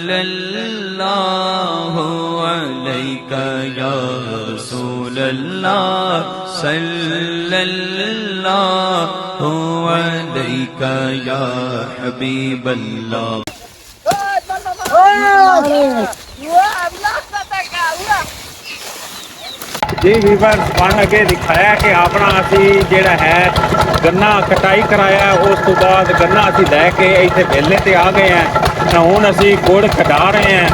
सल्लल्लाहु अलैका या रसूल अल्लाह सल्लल्लाहु अलैका या हबीब अल्लाह। जी वीवर ਤੁਹਾਨੂੰ ਅੱਗੇ ਦਿਖਾਇਆ ਕਿ ਆਪਣਾ ਅਸੀਂ ਜਿਹੜਾ ਹੈ ਗੰਨਾ ਕਟਾਈ ਕਰਾਇਆ, ਉਸ ਤੋਂ ਬਾਅਦ ਗੰਨਾ ਅਸੀਂ ਲੈ ਕੇ ਇੱਥੇ ਵੇਲੇ ਤੇ ਆ ਗਏ ਹਾਂ। ਤਾਂ ਹੁਣ ਅਸੀਂ ਗੁੜ ਕਢਾ ਰਹੇ ਹਾਂ।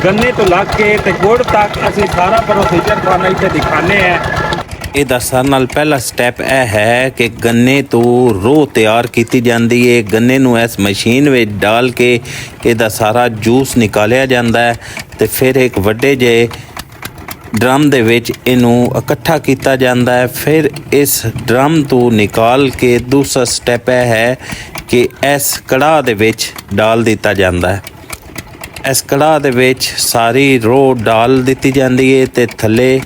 ਗੰਨੇ ਤੋਂ ਲੱਗ ਕੇ ਤੇ ਗੁੜ ਤੱਕ ਅਸੀਂ ਸਾਰਾ ਪ੍ਰੋਸੀਜਰ ਤੁਹਾਨੂੰ ਇੱਥੇ ਦਿਖਾਣੇ ਆ। ਇਹਦਾ ਸਾਰਿਆਂ ਨਾਲ ਪਹਿਲਾ ਸਟੈਪ ਇਹ ਹੈ ਕਿ ਗੰਨੇ ਤੋਂ ਰੋਹ ਤਿਆਰ ਕੀਤੀ ਜਾਂਦੀ ਹੈ। ਗੰਨੇ ਨੂੰ ਇਸ ਮਸ਼ੀਨ ਵਿੱਚ ਡਾਲ ਕੇ ਇਹਦਾ ਸਾਰਾ ਜੂਸ ਨਿਕਾਲਿਆ ਜਾਂਦਾ ਹੈ ਤੇ ਫਿਰ ਇੱਕ ਵੱਡੇ ਜਿਹੇ ਡਰਮ ਦੇ ਵਿੱਚ ਇਹਨੂੰ ਇਕੱਠਾ ਕੀਤਾ ਜਾਂਦਾ ਹੈ। ਫਿਰ ਇਸ ਡਰਮ ਤੋਂ ਨਿਕਾਲ ਕੇ ਦੂਸਰਾ ਸਟੈਪ ਇਹ ਹੈ ਕਿ ਇਸ ਕੜਾਹ ਦੇ ਵਿੱਚ ਡਾਲ ਦਿੱਤਾ ਜਾਂਦਾ ਹੈ। ਇਸ ਕੜਾਹ ਦੇ ਵਿੱਚ ਸਾਰੀ ਰੋਹ ਡਾਲ ਦਿੱਤੀ ਜਾਂਦੀ ਹੈ ਤੇ ਥੱਲੇ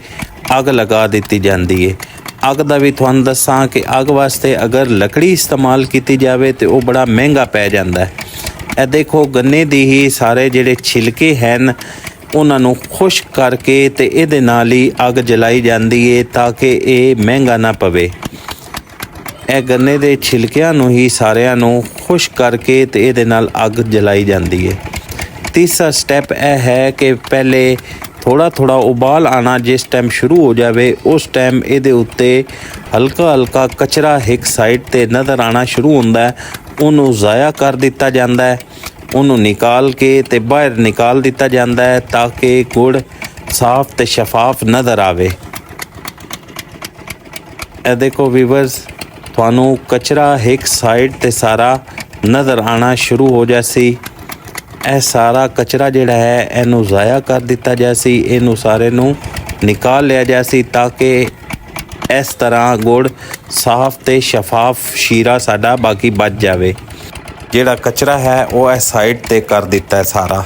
ਅੱਗ ਲਗਾ ਦਿੱਤੀ ਜਾਂਦੀ ਹੈ। ਅੱਗ ਦਾ ਵੀ ਤੁਹਾਨੂੰ ਦੱਸਾਂ ਕਿ ਅੱਗ ਵਾਸਤੇ ਅਗਰ ਲੱਕੜੀ ਇਸਤੇਮਾਲ ਕੀਤੀ ਜਾਵੇ ਤੇ ਉਹ ਬੜਾ ਮਹਿੰਗਾ ਪੈ ਜਾਂਦਾ ਹੈ। ਇਹ ਦੇਖੋ ਗੰਨੇ ਦੀ ਹੀ ਸਾਰੇ ਜਿਹੜੇ ਛਿਲਕੇ ਹਨ ਉਹਨਾਂ ਨੂੰ ਖੁਸ਼ਕ ਕਰਕੇ ਤੇ ਇਹਦੇ ਨਾਲ ਹੀ ਅੱਗ ਜਲਾਈ ਜਾਂਦੀ ਹੈ ਤਾਂ ਕਿ ਇਹ ਮਹਿੰਗਾ ਨਾ ਪਵੇ। ਇਹ ਗੰਨੇ ਦੇ ਛਿਲਕਿਆਂ ਨੂੰ ਹੀ ਸਾਰਿਆਂ ਨੂੰ ਖੁਸ਼ਕ ਕਰਕੇ ਤੇ ਇਹਦੇ ਨਾਲ ਅੱਗ ਜਲਾਈ ਜਾਂਦੀ ਹੈ। ਤੀਸਰਾ ਸਟੈਪ ਇਹ ਹੈ ਕਿ ਪਹਿਲੇ ਥੋੜਾ ਥੋੜਾ ਉਬਾਲ ਆਣਾ ਜਿਸ ਟਾਈਮ ਸ਼ੁਰੂ ਹੋ ਜਾਵੇ ਉਸ ਟਾਈਮ ਇਹਦੇ ਉੱਤੇ ਹਲਕਾ ਹਲਕਾ ਕਚਰਾ ਇੱਕ ਸਾਈਡ ਤੇ ਨਜ਼ਰ ਆਣਾ ਸ਼ੁਰੂ ਹੁੰਦਾ ਹੈ। ਉਹਨੂੰ ਜ਼ਾਇਆ ਕਰ ਦਿੱਤਾ ਜਾਂਦਾ ਹੈ, ਉਹਨੂੰ ਨਿਕਾਲ ਕੇ ਤੇ ਬਾਹਰ ਨਿਕਾਲ ਦਿੱਤਾ ਜਾਂਦਾ ਹੈ ਤਾਂ ਕਿ ਗੁੜ ਸਾਫ਼ ਤੇ ਸ਼ਫਾਫ ਨਜ਼ਰ ਆਵੇ। ਇਹ ਦੇਖੋ ਵੀਵਰਸ, ਤੁਹਾਨੂੰ ਕਚਰਾ ਇੱਕ ਸਾਈਡ ਤੇ ਸਾਰਾ ਨਜ਼ਰ ਆਣਾ ਸ਼ੁਰੂ ਹੋ ਜਾਸੀ। ਇਹ ਸਾਰਾ ਕਚਰਾ ਜਿਹੜਾ ਹੈ ਇਹਨੂੰ ਜ਼ਾਇਆ ਕਰ ਦਿੱਤਾ ਜਾਸੀ, ਇਹਨੂੰ ਸਾਰੇ ਨੂੰ ਨਿਕਾਲ ਲਿਆ ਜਾਸੀ ਤਾਂ ਕਿ ਇਸ ਤਰ੍ਹਾਂ ਗੁੜ ਸਾਫ਼ ਤੇ ਸ਼ਫਾਫ ਸ਼ੀਰਾ ਸਾਡਾ ਬਾਕੀ ਬਚ ਜਾਵੇ। ਜਿਹੜਾ ਕਚਰਾ ਹੈ ਉਹ ਇਸ ਸਾਈਡ ਤੇ ਕਰ ਦਿੱਤਾ ਹੈ ਸਾਰਾ।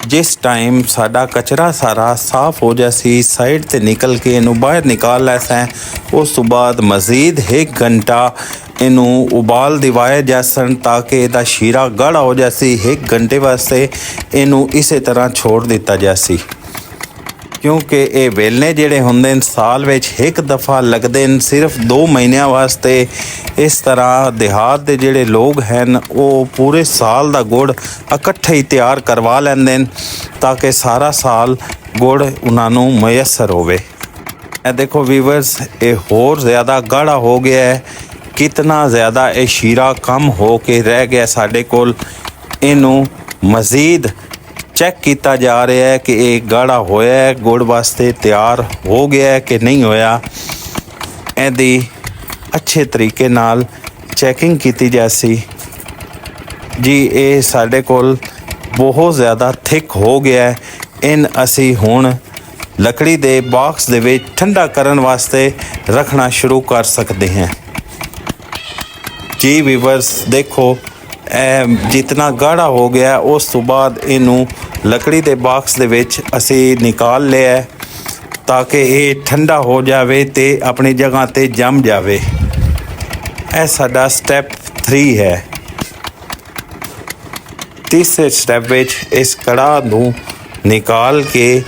ਜਿਸ ਟਾਈਮ ਸਾਡਾ ਕਚਰਾ ਸਾਰਾ ਸਾਫ਼ ਹੋ ਜਾਸੀ ਸਾਈਡ ਤੇ ਨਿਕਲ ਕੇ ਇਹਨੂੰ ਬਾਹਰ ਨਿਕਾਲ ਲੈਸਾਂ। ਉਸ ਤੋਂ ਬਾਅਦ ਮਜ਼ੀਦ 1 ਘੰਟਾ ਇਹਨੂੰ ਉਬਾਲ ਦਿਵਾਇਆ ਜਾਸਣ ਤਾਂ ਕਿ ਇਹਦਾ ਸ਼ੀਰਾ ਗਾੜਾ ਹੋ ਜਾਸੀ। 1 ਘੰਟੇ ਵਾਸਤੇ ਇਹਨੂੰ ਇਸੇ ਤਰ੍ਹਾਂ ਛੋੜ ਦਿੱਤਾ ਜਾਸੀ ਕਿਉਂਕਿ ਇਹ ਵੇਲਣੇ ਜਿਹੜੇ ਹੁੰਦੇ ਨੇ ਸਾਲ ਵਿੱਚ 1 ਦਫਾ ਲੱਗਦੇ ਨੇ ਸਿਰਫ 2 ਮਹੀਨਿਆਂ ਵਾਸਤੇ। ਇਸ ਤਰ੍ਹਾਂ ਦਿਹਾਤ ਦੇ ਜਿਹੜੇ ਲੋਕ ਹਨ ਉਹ ਪੂਰੇ ਸਾਲ ਦਾ ਗੁੜ ਇਕੱਠੇ ਹੀ ਤਿਆਰ ਕਰਵਾ ਲੈਂਦੇ ਨੇ ਤਾਂ ਕਿ ਸਾਰਾ ਸਾਲ ਗੁੜ ਉਹਨਾਂ ਨੂੰ ਮੁਯੱਸਰ ਹੋਵੇ। ਇਹ ਦੇਖੋ ਵੀਵਰਸ, ਇਹ ਹੋਰ ਜ਼ਿਆਦਾ ਗਾੜਾ ਹੋ ਗਿਆ ਹੈ। ਕਿਤਨਾ ਜ਼ਿਆਦਾ ਇਹ ਸ਼ੀਰਾ ਕਮ ਹੋ ਕੇ ਰਹਿ ਗਿਆ ਸਾਡੇ ਕੋਲ। ਇਹਨੂੰ ਮਜ਼ੀਦ ਚੈੱਕ ਕੀਤਾ ਜਾ ਰਿਹਾ ਹੈ ਕਿ ਇਹ ਗਾੜਾ ਹੋਇਆ ਹੈ, ਗੁੜ ਵਾਸਤੇ ਤਿਆਰ ਹੋ ਗਿਆ ਹੈ ਕਿ ਨਹੀਂ ਹੋਇਆ। ਇਹਦੀ ਅੱਛੇ ਤਰੀਕੇ ਨਾਲ ਚੈਕਿੰਗ ਕੀਤੀ ਜਾਸੀ। ਜੀ ਇਹ ਸਾਡੇ ਕੋਲ ਬਹੁਤ ਜ਼ਿਆਦਾ ਥਿਕ ਹੋ ਗਿਆ ਹੈ। ਅਸੀਂ ਹੁਣ ਲੱਕੜੀ ਦੇ ਬਾਕਸ ਦੇ ਵਿੱਚ ਠੰਡਾ ਕਰਨ ਵਾਸਤੇ ਰੱਖਣਾ ਸ਼ੁਰੂ ਕਰ ਸਕਦੇ ਹਾਂ। ਜੀ ਵੀਵਰਸ ਦੇਖੋ, ਜਿਤਨਾ ਗਾੜਾ ਹੋ ਗਿਆ ਉਸ ਤੋਂ ਬਾਅਦ ਇਹਨੂੰ ਲੱਕੜੀ ਦੇ ਬਾਕਸ ਦੇ ਵਿੱਚ ਅਸੀਂ ਨਿਕਾਲ ਲਿਆ ਤਾਂ ਕਿ ਇਹ ਠੰਡਾ ਹੋ ਜਾਵੇ ਤੇ ਆਪਣੀ ਜਗ੍ਹਾ ਤੇ ਜੰਮ ਜਾਵੇ। ਇਹ ਸਾਡਾ ਸਟੈਪ 3 ਹੈ। ਤੀਸਰੇ ਸਟੈਪ ਵਿੱਚ ਇਸ ਕੜਾਹ ਨੂੰ ਨਿਕਾਲ ਕੇ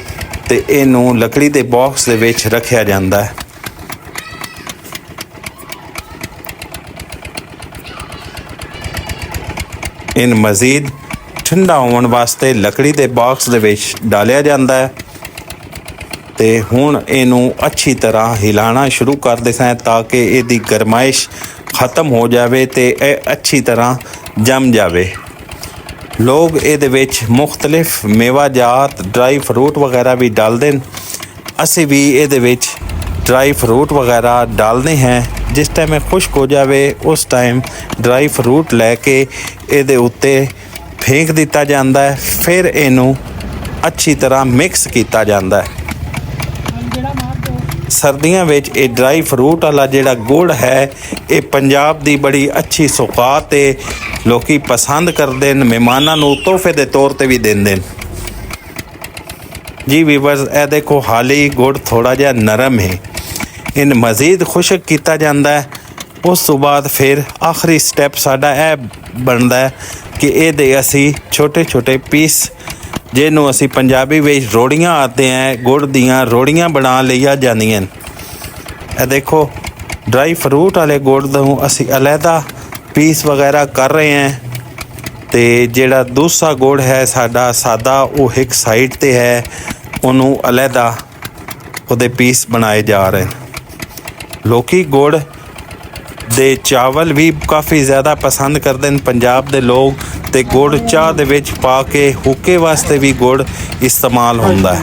ਤੇ ਇਹਨੂੰ ਲੱਕੜੀ ਦੇ ਬਾਕਸ ਦੇ ਵਿੱਚ ਰੱਖਿਆ ਜਾਂਦਾ ਹੈ। ਇਹਨੂੰ ਮਜ਼ੀਦ ਠੰਡਾ ਹੋਣ ਵਾਸਤੇ ਲੱਕੜੀ ਦੇ ਬਾਕਸ ਦੇ ਵਿੱਚ ਡਾਲਿਆ ਜਾਂਦਾ ਹੈ ਤੇ ਹੁਣ ਇਹਨੂੰ ਅੱਛੀ ਤਰ੍ਹਾਂ ਹਿਲਾਣਾ ਸ਼ੁਰੂ ਕਰ ਦੇਸਾਂ ਤਾਂ ਕਿ ਇਹਦੀ ਗਰਮਾਇਸ਼ ख़त्म हो जाए तो यह अच्छी तरह जम जाए। लोग ये मुख्तलिफ मेवाजात ड्राई फ्रूट वगैरह भी डालते हैं, असी भी ये ड्राई फ्रूट वगैरह डालते हैं। जिस टाइम खुश्क हो जाए उस टाइम ड्राई फ्रूट लैके ये उत्ते फेंक दिता जाता है, फिर इनू अच्छी तरह मिक्स किया जाता है। सर्दियों में ये ड्राई फ्रूट वाला जिहड़ा गुड़ है ये पंजाब की बड़ी अच्छी सौगात है, लोग पसंद करते हैं, मेहमानों को तोहफे के तौर पर भी देंगे। जी वीवर्स ए देखो हाली गुड़ थोड़ा जिहा नरम है, इन मज़ीद खुश्क किया जाता है। उस तो बाद फिर आखिरी स्टैप साडा यह बनता है ਕਿ ਇਹਦੇ ਅਸੀਂ ਛੋਟੇ ਛੋਟੇ ਪੀਸ, ਜਿਹਨੂੰ ਅਸੀਂ ਪੰਜਾਬੀ ਵਿੱਚ ਰੋੜੀਆਂ ਆਤੇ ਹੈ, ਗੁੜ ਦੀਆਂ ਰੋੜੀਆਂ ਬਣਾ ਲਈਆਂ ਜਾਂਦੀਆਂ। ਇਹ ਦੇਖੋ ਡਰਾਈ ਫਰੂਟ ਵਾਲੇ ਗੁੜ ਨੂੰ ਅਸੀਂ ਅਲੱਗਾ ਪੀਸ ਵਗੈਰਾ ਕਰ ਰਹੇ ਹਾਂ, ਤੇ ਜਿਹੜਾ ਦੂਸਰਾ ਗੁੜ ਹੈ ਸਾਡਾ ਸਾਦਾ ਉਹ ਇੱਕ ਸਾਈਡ ਤੇ ਹੈ, ਉਹਨੂੰ ਅਲੱਗਾ ਉਹਦੇ ਪੀਸ ਬਣਾਏ ਜਾ ਰਹੇ। ਲੋਕੀ ਗੁੜ ਦੇ ਚਾਵਲ ਵੀ ਕਾਫੀ ਜ਼ਿਆਦਾ ਪਸੰਦ ਕਰਦੇ ਨੇ ਪੰਜਾਬ ਦੇ ਲੋਕ, ਤੇ ਗੁੜ ਚਾਹ ਦੇ ਵਿੱਚ ਪਾ ਕੇ ਹੁੱਕੇ ਵਾਸਤੇ ਵੀ ਗੁੜ ਇਸਤੇਮਾਲ ਹੁੰਦਾ ਹੈ।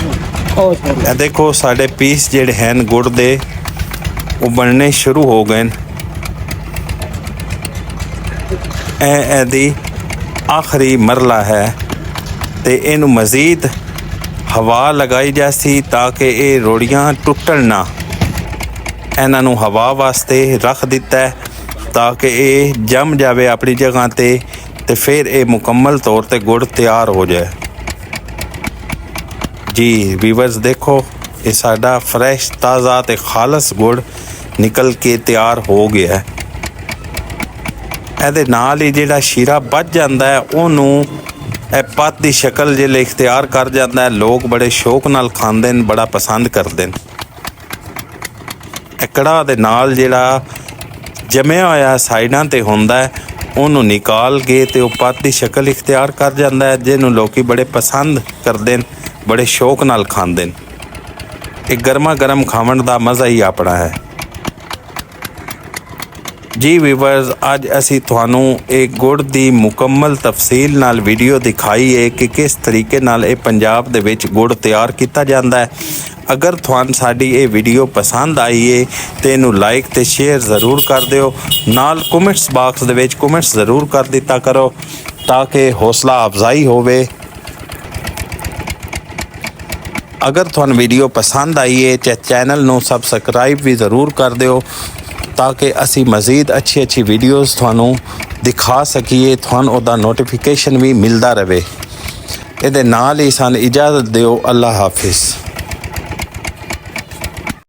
ਇਹ ਦੇਖੋ ਸਾਡੇ ਪੀਸ ਜਿਹੜੇ ਹਨ ਗੁੜ ਦੇ ਉਹ ਬਣਨੇ ਸ਼ੁਰੂ ਹੋ ਗਏ ਨੇ। ਇਹ ਇਹਦੀ ਆਖਰੀ ਮਰਲਾ ਹੈ, ਤੇ ਇਹਨੂੰ ਮਜ਼ੀਦ ਹਵਾ ਲਗਾਈ ਜਾਸੀ ਤਾਂ ਕਿ ਇਹ ਰੋੜੀਆਂ ਟੁੱਟਣ ਨਾ। ਇਹਨਾਂ ਨੂੰ ਹਵਾ ਵਾਸਤੇ ਰੱਖ ਦਿੱਤਾ ਹੈ ਤਾਂ ਕਿ ਇਹ ਜੰਮ ਜਾਵੇ ਆਪਣੀ ਜਗ੍ਹਾ ਤੇ ਫਿਰ ਇਹ ਮੁਕੰਮਲ ਤੌਰ ਤੇ ਗੁੜ ਤਿਆਰ ਹੋ ਜਾਏ। ਜੀ ਵੀਵਰਸ ਦੇਖੋ ਇਹ ਸਾਡਾ ਫਰੈਸ਼ ਤਾਜ਼ਾ ਤੇ ਖਾਲਸ ਗੁੜ ਨਿਕਲ ਕੇ ਤਿਆਰ ਹੋ ਗਿਆ ਹੈ। ਇਹਦੇ ਨਾਲ ਹੀ ਜਿਹੜਾ ਸ਼ੀਰਾ ਬਚ ਜਾਂਦਾ ਹੈ ਉਹਨੂੰ ਇਹ ਪੱਤ ਦੀ ਸ਼ਕਲ ਜਿਹੜੇ ਇਖਤਿਆਰ ਕਰ ਜਾਂਦਾ ਹੈ। ਲੋਕ ਬੜੇ ਸ਼ੌਕ ਨਾਲ ਖਾਂਦੇ ਨੇ, ਬੜਾ ਪਸੰਦ ਕਰਦੇ ਨੇ। ਇਹ ਕੜਾਹ ਦੇ ਨਾਲ ਜਿਹੜਾ ਜਮਿਆ ਹੋਇਆ ਸਾਈਡਾਂ ਤੇ ਹੁੰਦਾ ਹੈ ਉਹਨੂੰ ਨਿਕਾਲ ਕੇ ਤੇ ਉਹ ਪੱਤ ਦੀ ਸ਼ਕਲ ਇਖਤਿਆਰ ਕਰ ਜਾਂਦਾ ਹੈ, ਜਿਹਨੂੰ ਲੋਕੀ ਬੜੇ ਪਸੰਦ ਕਰਦੇ ਨੇ, ਬੜੇ ਸ਼ੌਕ ਨਾਲ ਖਾਂਦੇ ਨੇ। ਇਹ ਗਰਮਾ ਗਰਮ ਖਾਵਣ ਦਾ ਮਜ਼ਾ ਹੀ ਆਪਣਾ ਹੈ। ਜੀ ਵੀਵਰਸ ਅੱਜ ਅਸੀਂ ਤੁਹਾਨੂੰ ਇਹ ਗੁੜ ਦੀ ਮੁਕੰਮਲ ਤਫਸੀਲ ਨਾਲ ਵੀਡੀਓ ਦਿਖਾਈ ਹੈ ਕਿ ਕਿਸ ਤਰੀਕੇ ਨਾਲ ਇਹ ਪੰਜਾਬ ਦੇ ਵਿੱਚ ਗੁੜ ਤਿਆਰ ਕੀਤਾ ਜਾਂਦਾ ਹੈ। ਅਗਰ ਤੁਹਾਨੂੰ ਸਾਡੀ ਇਹ ਵੀਡੀਓ ਪਸੰਦ ਆਈ ਹੈ ਤੇ ਇਹਨੂੰ ਲਾਈਕ ਤੇ ਸ਼ੇਅਰ ਜ਼ਰੂਰ ਕਰ ਦਿਓ। ਨਾਲ ਕਮੈਂਟਸ ਬਾਕਸ ਦੇ ਵਿੱਚ ਕਮੈਂਟਸ ਜ਼ਰੂਰ ਕਰ ਦਿੱਤਾ ਕਰੋ ਤਾਂ ਕਿ ਹੌਸਲਾ ਅਫਜ਼ਾਈ ਹੋਵੇ। ਅਗਰ ਤੁਹਾਨੂੰ ਵੀਡੀਓ ਪਸੰਦ ਆਈ ਹੈ ਤਾਂ ਚੈਨਲ ਨੂੰ ਸਬਸਕ੍ਰਾਈਬ ਵੀ ਜ਼ਰੂਰ ਕਰ ਦਿਓ ਤਾਂ ਕਿ ਅਸੀਂ ਮਜ਼ੀਦ ਅੱਛੀ ਵੀਡੀਓਜ਼ ਤੁਹਾਨੂੰ ਦਿਖਾ ਸਕੀਏ, ਤੁਹਾਨੂੰ ਉਹਦਾ ਨੋਟੀਫਿਕੇਸ਼ਨ ਵੀ ਮਿਲਦਾ ਰਹੇ। ਇਹਦੇ ਨਾਲ ਹੀ ਸਾਨੂੰ ਇਜਾਜ਼ਤ ਦਿਓ। ਅੱਲਾ ਹਾਫਿਜ਼।